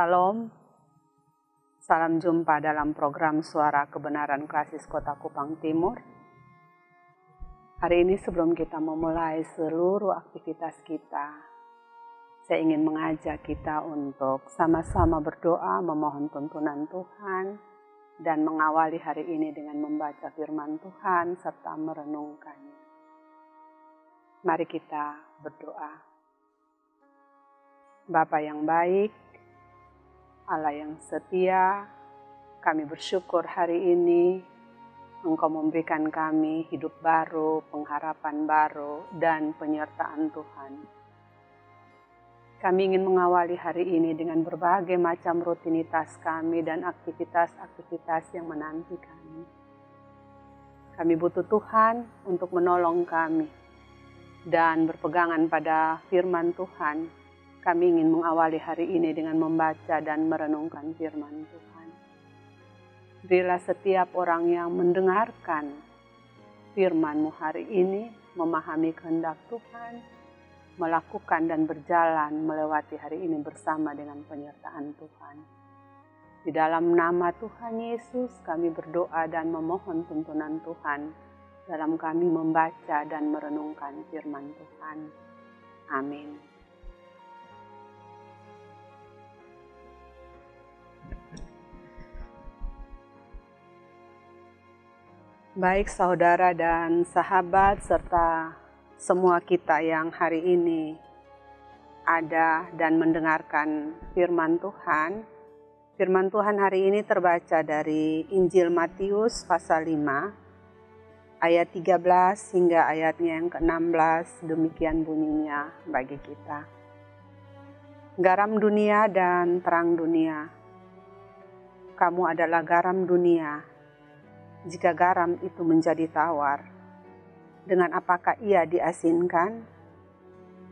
Salam, salam jumpa dalam program Suara Kebenaran Klasis Kota Kupang Timur. Hari ini sebelum kita memulai seluruh aktivitas kita, saya ingin mengajak kita untuk sama-sama berdoa memohon tuntunan Tuhan dan mengawali hari ini dengan membaca firman Tuhan serta merenungkannya. Mari kita berdoa. Bapa yang baik, Allah yang setia, kami bersyukur hari ini Engkau memberikan kami hidup baru, pengharapan baru, dan penyertaan Tuhan. Kami ingin mengawali hari ini dengan berbagai macam rutinitas kami dan aktivitas-aktivitas yang menanti kami. Kami butuh Tuhan untuk menolong kami dan berpegangan pada firman Tuhan. Kami ingin mengawali hari ini dengan membaca dan merenungkan firman Tuhan. Berilah setiap orang yang mendengarkan firman-Mu hari ini, memahami kehendak Tuhan, melakukan dan berjalan melewati hari ini bersama dengan penyertaan Tuhan. Di dalam nama Tuhan Yesus kami berdoa dan memohon tuntunan Tuhan dalam kami membaca dan merenungkan firman Tuhan. Amin. Baik saudara dan sahabat serta semua kita yang hari ini ada dan mendengarkan firman Tuhan. Firman Tuhan hari ini terbaca dari Injil Matius pasal 5 ayat 13 hingga ayatnya yang ke-16. Demikian bunyinya bagi kita. Garam dunia dan terang dunia. Kamu adalah garam dunia. Jika garam itu menjadi tawar, dengan apakah ia diasinkan?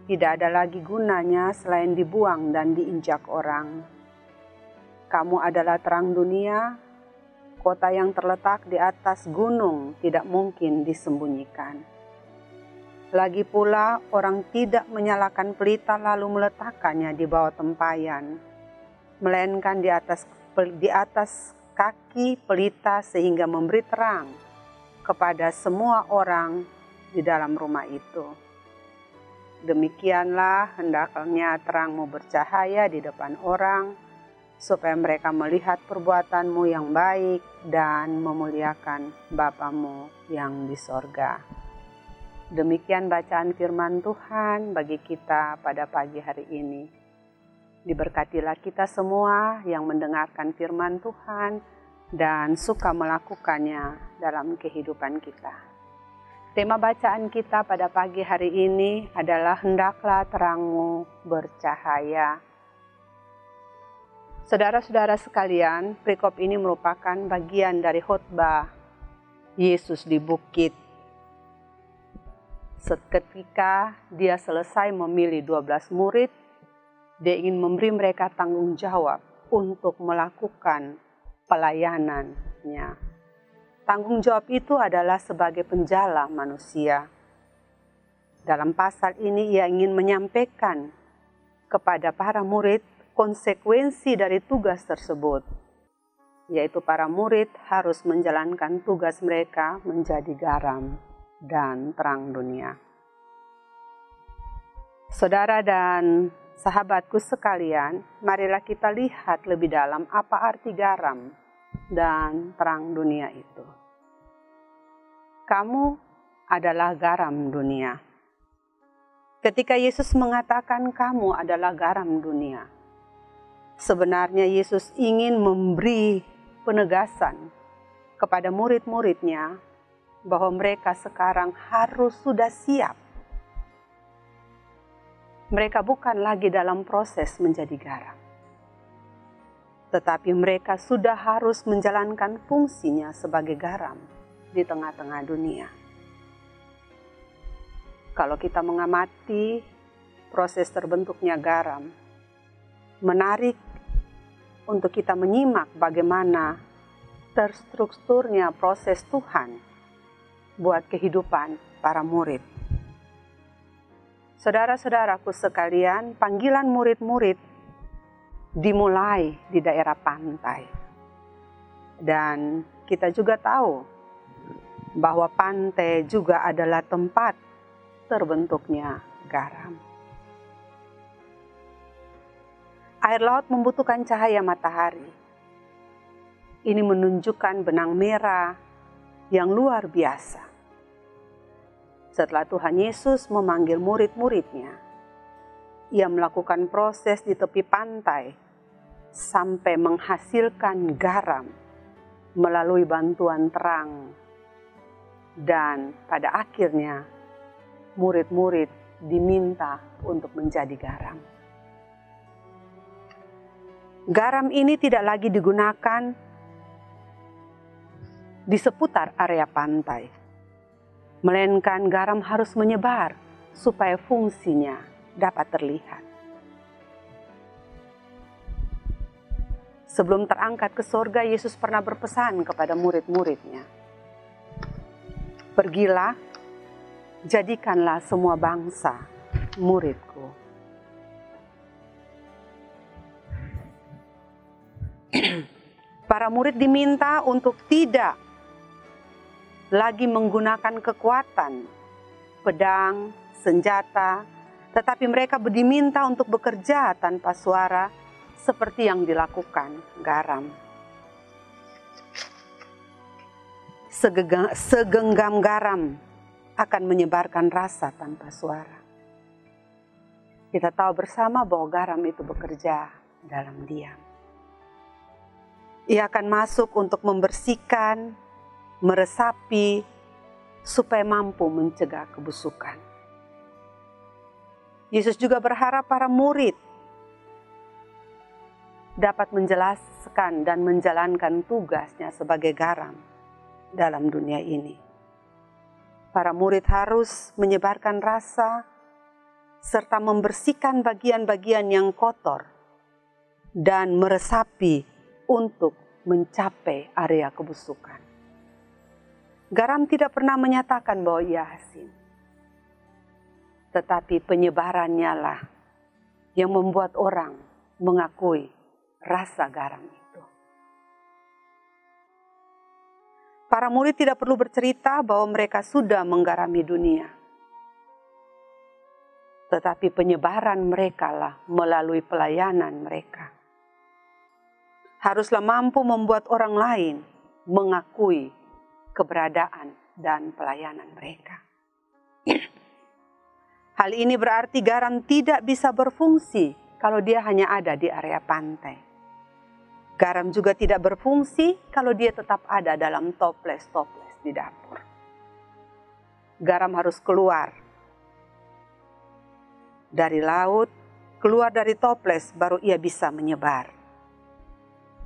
Tidak ada lagi gunanya selain dibuang dan diinjak orang. Kamu adalah terang dunia, kota yang terletak di atas gunung tidak mungkin disembunyikan. Lagi pula orang tidak menyalakan pelita lalu meletakkannya di bawah tempayan, melainkan di atas kaki pelita sehingga memberi terang kepada semua orang di dalam rumah itu. Demikianlah hendaknya terangmu bercahaya di depan orang, supaya mereka melihat perbuatanmu yang baik dan memuliakan Bapamu yang di sorga. Demikian bacaan firman Tuhan bagi kita pada pagi hari ini. Diberkatilah kita semua yang mendengarkan firman Tuhan dan suka melakukannya dalam kehidupan kita. Tema bacaan kita pada pagi hari ini adalah hendaklah terangmu bercahaya. Saudara-saudara sekalian, perikop ini merupakan bagian dari khotbah Yesus di bukit. Seketika dia selesai memilih 12 murid, dia ingin memberi mereka tanggung jawab untuk melakukan pelayanannya. Tanggung jawab itu adalah sebagai penjala manusia. Dalam pasal ini ia ingin menyampaikan kepada para murid konsekuensi dari tugas tersebut, yaitu para murid harus menjalankan tugas mereka menjadi garam dan terang dunia. Saudara dan sahabatku sekalian, marilah kita lihat lebih dalam apa arti garam dan terang dunia itu. Kamu adalah garam dunia. Ketika Yesus mengatakan kamu adalah garam dunia, sebenarnya Yesus ingin memberi penegasan kepada murid-muridnya bahwa mereka sekarang harus sudah siap. Mereka bukan lagi dalam proses menjadi garam, tetapi mereka sudah harus menjalankan fungsinya sebagai garam di tengah-tengah dunia. Kalau kita mengamati proses terbentuknya garam, menarik untuk kita menyimak bagaimana terstrukturnya proses Tuhan buat kehidupan para murid. Saudara-saudaraku sekalian, panggilan murid-murid dimulai di daerah pantai. Dan kita juga tahu bahwa pantai juga adalah tempat terbentuknya garam. Air laut membutuhkan cahaya matahari. Ini menunjukkan benang merah yang luar biasa. Setelah Tuhan Yesus memanggil murid-muridnya, Ia melakukan proses di tepi pantai sampai menghasilkan garam melalui bantuan terang. Dan pada akhirnya murid-murid diminta untuk menjadi garam. Garam ini tidak lagi digunakan di seputar area pantai, melainkan garam harus menyebar supaya fungsinya dapat terlihat. Sebelum terangkat ke sorga, Yesus pernah berpesan kepada murid-muridnya, "Pergilah, jadikanlah semua bangsa muridku." Para murid diminta untuk tidak lagi menggunakan kekuatan, pedang, senjata, tetapi mereka diminta untuk bekerja tanpa suara seperti yang dilakukan garam. Segenggam garam akan menyebarkan rasa tanpa suara. Kita tahu bersama bahwa garam itu bekerja dalam diam. Ia akan masuk untuk membersihkan, meresapi, supaya mampu mencegah kebusukan. Yesus juga berharap para murid dapat menjelaskan dan menjalankan tugasnya sebagai garam dalam dunia ini. Para murid harus menyebarkan rasa serta membersihkan bagian-bagian yang kotor dan meresapi untuk mencapai area kebusukan. Garam tidak pernah menyatakan bahwa ia asin, tetapi penyebarannya lah yang membuat orang mengakui rasa garam itu. Para murid tidak perlu bercerita bahwa mereka sudah menggarami dunia, tetapi penyebaran mereka lah melalui pelayanan mereka. Haruslah mampu membuat orang lain mengakui keberadaan dan pelayanan mereka. Hal ini berarti garam tidak bisa berfungsi kalau dia hanya ada di area pantai. Garam juga tidak berfungsi kalau dia tetap ada dalam toples-toples di dapur. Garam harus keluar dari laut, keluar dari toples, baru ia bisa menyebar.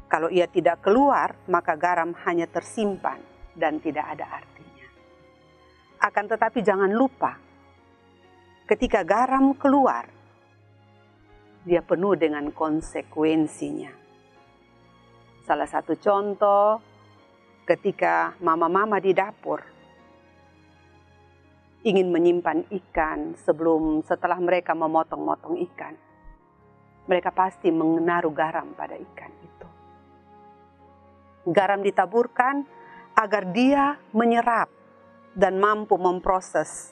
Kalau ia tidak keluar, maka garam hanya tersimpan dan tidak ada artinya. Akan tetapi jangan lupa, ketika garam keluar, dia penuh dengan konsekuensinya. Salah satu contoh, ketika mama-mama di dapur ingin menyimpan ikan setelah mereka memotong-motong ikan, mereka pasti menaruh garam pada ikan itu. Garam ditaburkan agar dia menyerap dan mampu memproses,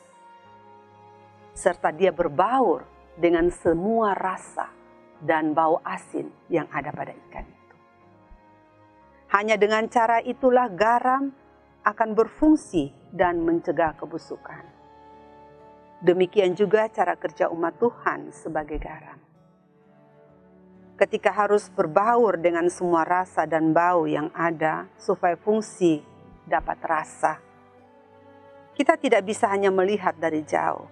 serta dia berbaur dengan semua rasa dan bau asin yang ada pada ikan itu. Hanya dengan cara itulah garam akan berfungsi dan mencegah kebusukan. Demikian juga cara kerja umat Tuhan sebagai garam. Ketika harus berbaur dengan semua rasa dan bau yang ada supaya fungsi dapat terasa, kita tidak bisa hanya melihat dari jauh.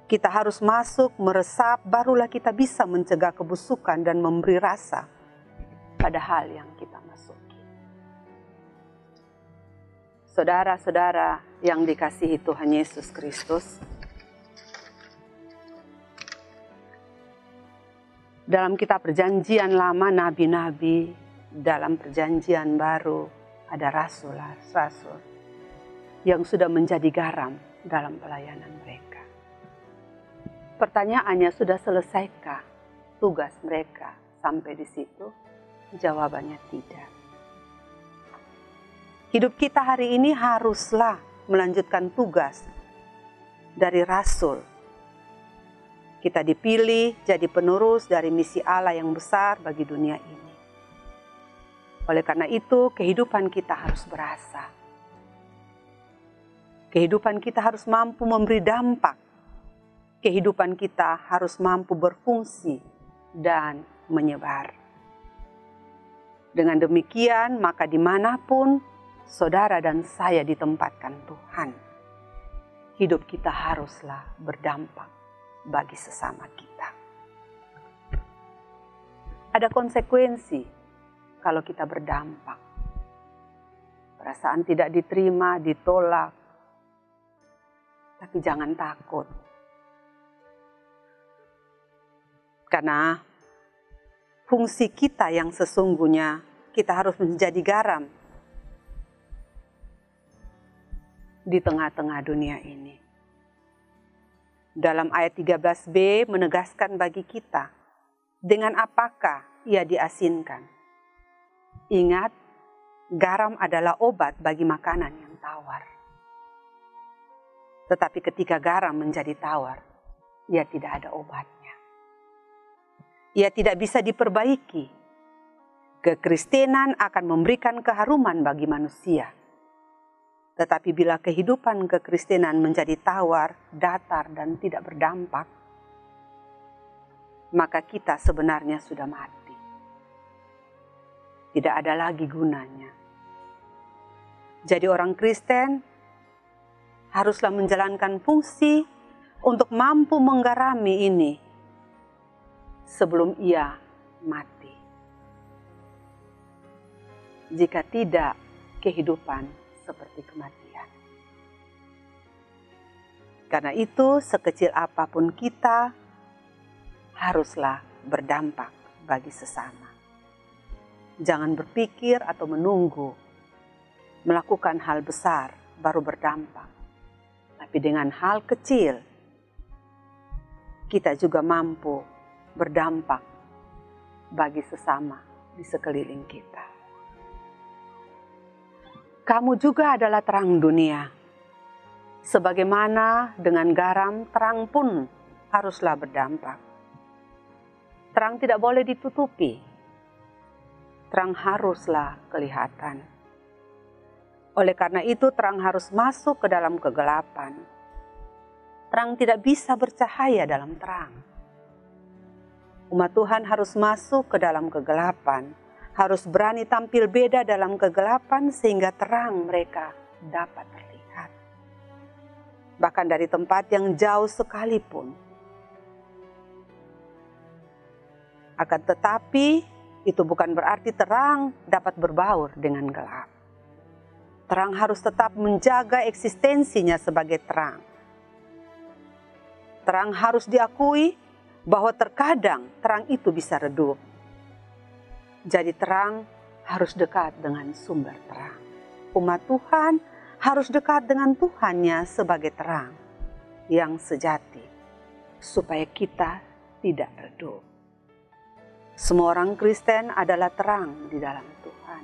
Kita harus masuk, meresap, barulah kita bisa mencegah kebusukan dan memberi rasa pada hal yang kita masuki. Saudara-saudara yang dikasihi Tuhan Yesus Kristus, dalam kitab Perjanjian Lama, nabi-nabi, dalam Perjanjian Baru ada rasul-rasul yang sudah menjadi garam dalam pelayanan mereka. Pertanyaannya, sudah selesaikah tugas mereka sampai di situ? Jawabannya tidak. Hidup kita hari ini haruslah melanjutkan tugas dari rasul. Kita dipilih jadi penerus dari misi Allah yang besar bagi dunia ini. Oleh karena itu, kehidupan kita harus berasa. Kehidupan kita harus mampu memberi dampak. Kehidupan kita harus mampu berfungsi dan menyebar. Dengan demikian, maka dimanapun saudara dan saya ditempatkan Tuhan, hidup kita haruslah berdampak bagi sesama kita. Ada konsekuensi kalau kita berdampak. Perasaan tidak diterima, ditolak. Tapi jangan takut. Karena fungsi kita yang sesungguhnya, kita harus menjadi garam di tengah-tengah dunia ini. Dalam ayat 13b menegaskan bagi kita, dengan apakah ia diasinkan? Ingat, garam adalah obat bagi makanan yang tawar. Tetapi ketika garam menjadi tawar, ia tidak ada obatnya. Ia tidak bisa diperbaiki. Kekristenan akan memberikan keharuman bagi manusia. Tetapi bila kehidupan kekristenan menjadi tawar, datar, dan tidak berdampak, maka kita sebenarnya sudah mati. Tidak ada lagi gunanya. Jadi orang Kristen haruslah menjalankan fungsi untuk mampu menggarami ini sebelum ia mati. Jika tidak, kehidupan seperti kematian. Karena itu, sekecil apapun kita, haruslah berdampak bagi sesama. Jangan berpikir atau menunggu melakukan hal besar baru berdampak. Tapi dengan hal kecil, kita juga mampu berdampak bagi sesama di sekeliling kita. Kamu juga adalah terang dunia. Sebagaimana dengan garam, terang pun haruslah berdampak. Terang tidak boleh ditutupi. Terang haruslah kelihatan. Oleh karena itu, terang harus masuk ke dalam kegelapan. Terang tidak bisa bercahaya dalam terang. Umat Tuhan harus masuk ke dalam kegelapan, harus berani tampil beda dalam kegelapan sehingga terang mereka dapat terlihat. Bahkan dari tempat yang jauh sekalipun. Akan tetapi, itu bukan berarti terang dapat berbaur dengan gelap. Terang harus tetap menjaga eksistensinya sebagai terang. Terang harus diakui bahwa terkadang terang itu bisa redup. Jadi terang harus dekat dengan sumber terang. Umat Tuhan harus dekat dengan Tuhannya sebagai terang yang sejati, supaya kita tidak redup. Semua orang Kristen adalah terang di dalam Tuhan.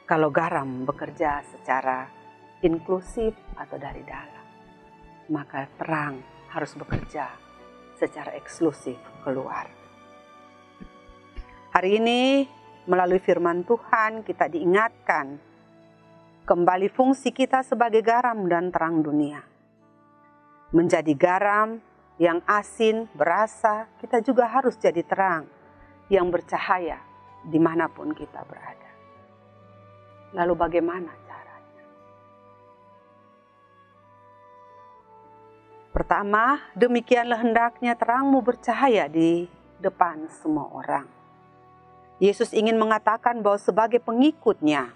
Kalau garam bekerja secara inklusif atau dari dalam, maka terang harus bekerja secara eksklusif keluar. Hari ini melalui firman Tuhan kita diingatkan kembali fungsi kita sebagai garam dan terang dunia. Menjadi garam yang asin, berasa, kita juga harus jadi terang yang bercahaya dimanapun kita berada. Lalu bagaimana caranya? Pertama, demikianlah hendaknya terangmu bercahaya di depan semua orang. Yesus ingin mengatakan bahwa sebagai pengikutnya,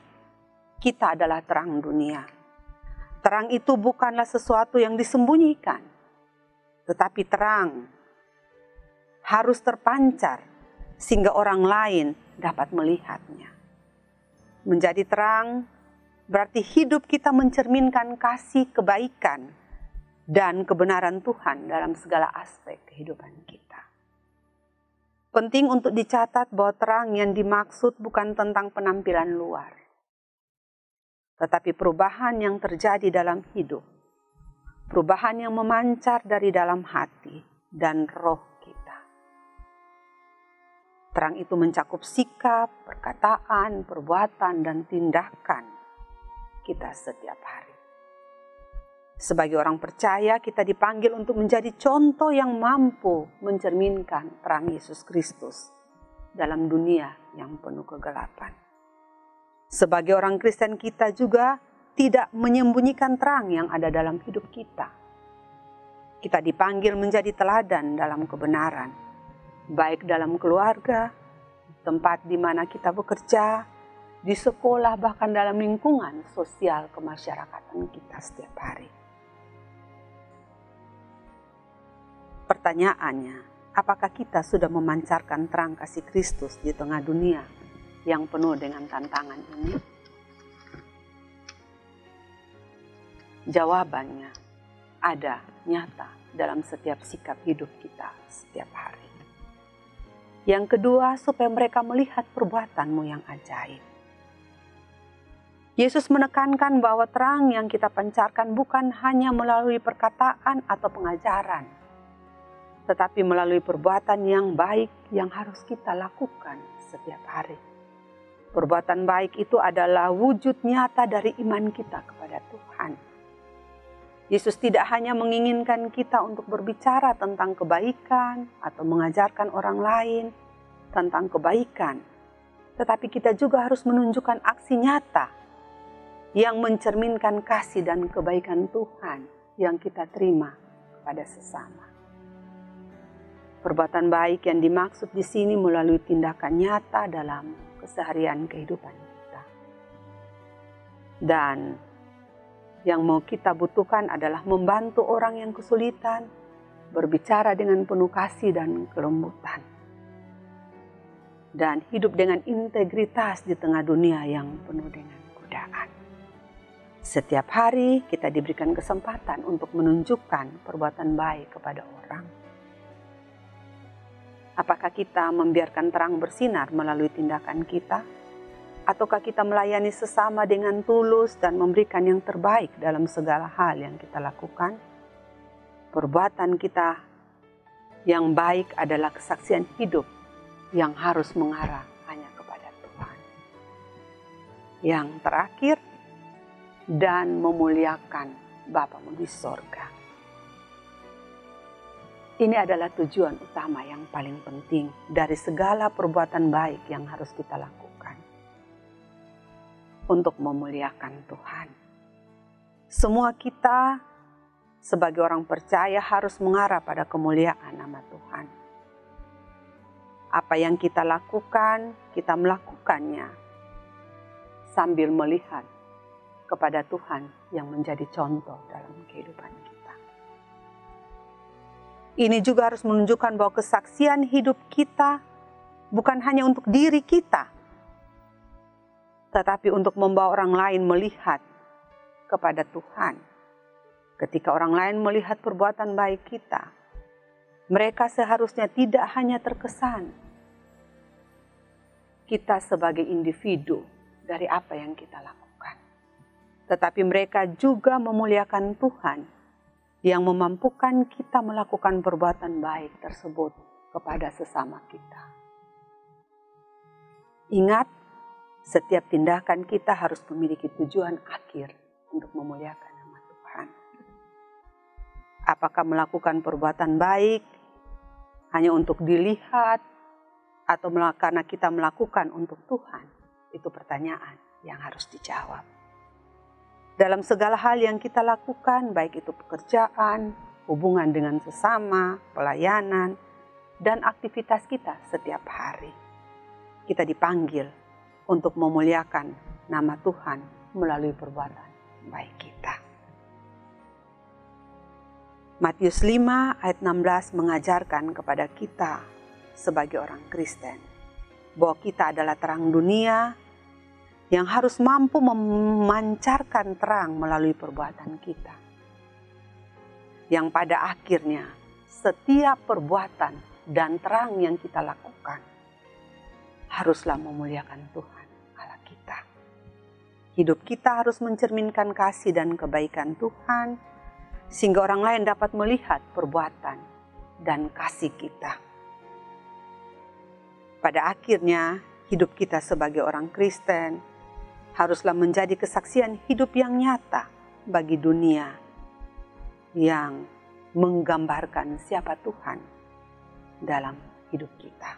kita adalah terang dunia. Terang itu bukanlah sesuatu yang disembunyikan, tetapi terang harus terpancar sehingga orang lain dapat melihatnya. Menjadi terang berarti hidup kita mencerminkan kasih, kebaikan, dan kebenaran Tuhan dalam segala aspek kehidupan kita. Penting untuk dicatat bahwa terang yang dimaksud bukan tentang penampilan luar, tetapi perubahan yang terjadi dalam hidup. Perubahan yang memancar dari dalam hati dan roh kita. Terang itu mencakup sikap, perkataan, perbuatan, dan tindakan kita setiap hari. Sebagai orang percaya, kita dipanggil untuk menjadi contoh yang mampu mencerminkan terang Yesus Kristus dalam dunia yang penuh kegelapan. Sebagai orang Kristen, kita juga tidak menyembunyikan terang yang ada dalam hidup kita. Kita dipanggil menjadi teladan dalam kebenaran, baik dalam keluarga, tempat di mana kita bekerja, di sekolah, bahkan dalam lingkungan sosial kemasyarakatan kita setiap hari. Pertanyaannya, apakah kita sudah memancarkan terang kasih Kristus di tengah dunia yang penuh dengan tantangan ini? Jawabannya ada nyata dalam setiap sikap hidup kita setiap hari. Yang kedua, supaya mereka melihat perbuatanmu yang ajaib. Yesus menekankan bahwa terang yang kita pancarkan bukan hanya melalui perkataan atau pengajaran, tetapi melalui perbuatan yang baik yang harus kita lakukan setiap hari. Perbuatan baik itu adalah wujud nyata dari iman kita kepada Tuhan. Yesus tidak hanya menginginkan kita untuk berbicara tentang kebaikan atau mengajarkan orang lain tentang kebaikan, tetapi kita juga harus menunjukkan aksi nyata yang mencerminkan kasih dan kebaikan Tuhan yang kita terima kepada sesama. Perbuatan baik yang dimaksud di sini melalui tindakan nyata dalam keseharian kehidupan kita. Dan yang mau kita butuhkan adalah membantu orang yang kesulitan, berbicara dengan penuh kasih dan kelembutan, dan hidup dengan integritas di tengah dunia yang penuh dengan godaan. Setiap hari kita diberikan kesempatan untuk menunjukkan perbuatan baik kepada orang. Apakah kita membiarkan terang bersinar melalui tindakan kita? Ataukah kita melayani sesama dengan tulus dan memberikan yang terbaik dalam segala hal yang kita lakukan? Perbuatan kita yang baik adalah kesaksian hidup yang harus mengarah hanya kepada Tuhan. Yang terakhir, dan memuliakan Bapamu di sorga. Ini adalah tujuan utama yang paling penting dari segala perbuatan baik yang harus kita lakukan. Untuk memuliakan Tuhan. Semua kita sebagai orang percaya harus mengarah pada kemuliaan nama Tuhan. Apa yang kita lakukan, kita melakukannya sambil melihat kepada Tuhan yang menjadi contoh dalam kehidupan kita. Ini juga harus menunjukkan bahwa kesaksian hidup kita bukan hanya untuk diri kita, tetapi untuk membawa orang lain melihat kepada Tuhan. Ketika orang lain melihat perbuatan baik kita, mereka seharusnya tidak hanya terkesan kita sebagai individu dari apa yang kita lakukan, tetapi mereka juga memuliakan Tuhan yang memampukan kita melakukan perbuatan baik tersebut kepada sesama kita. Ingat, setiap tindakan kita harus memiliki tujuan akhir untuk memuliakan nama Tuhan. Apakah melakukan perbuatan baik hanya untuk dilihat atau karena kita melakukan untuk Tuhan? Itu pertanyaan yang harus dijawab. Dalam segala hal yang kita lakukan, baik itu pekerjaan, hubungan dengan sesama, pelayanan, dan aktivitas kita setiap hari. Kita dipanggil untuk memuliakan nama Tuhan melalui perbuatan baik kita. Matius 5 ayat 16 mengajarkan kepada kita sebagai orang Kristen bahwa kita adalah terang dunia yang harus mampu memancarkan terang melalui perbuatan kita. Yang pada akhirnya setiap perbuatan dan terang yang kita lakukan haruslah memuliakan Tuhan Allah kita. Hidup kita harus mencerminkan kasih dan kebaikan Tuhan, sehingga orang lain dapat melihat perbuatan dan kasih kita. Pada akhirnya, hidup kita sebagai orang Kristen haruslah menjadi kesaksian hidup yang nyata bagi dunia yang menggambarkan siapa Tuhan dalam hidup kita.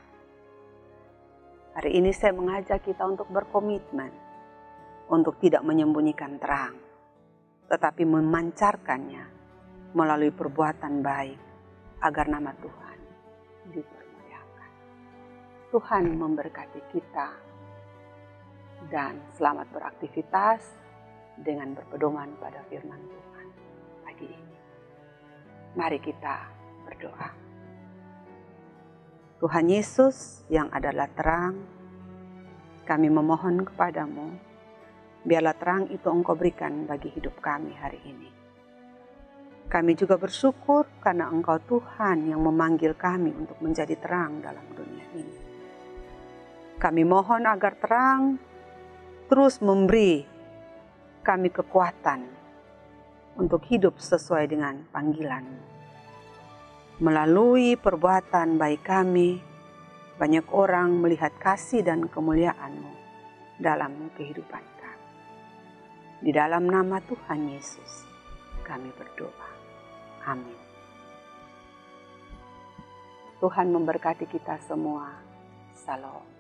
Hari ini saya mengajak kita untuk berkomitmen untuk tidak menyembunyikan terang, tetapi memancarkannya melalui perbuatan baik agar nama Tuhan dipermuliakan. Tuhan memberkati kita dan selamat beraktivitas dengan berpedoman pada firman Tuhan pagi ini. Mari kita berdoa. Tuhan Yesus yang adalah terang, kami memohon kepadamu, biarlah terang itu Engkau berikan bagi hidup kami hari ini. Kami juga bersyukur karena Engkau Tuhan yang memanggil kami untuk menjadi terang dalam dunia ini. Kami mohon agar terang terus memberi kami kekuatan untuk hidup sesuai dengan panggilan-Mu. Melalui perbuatan baik kami, banyak orang melihat kasih dan kemuliaan-Mu dalam kehidupan kami. Di dalam nama Tuhan Yesus, kami berdoa. Amin. Tuhan memberkati kita semua. Salam.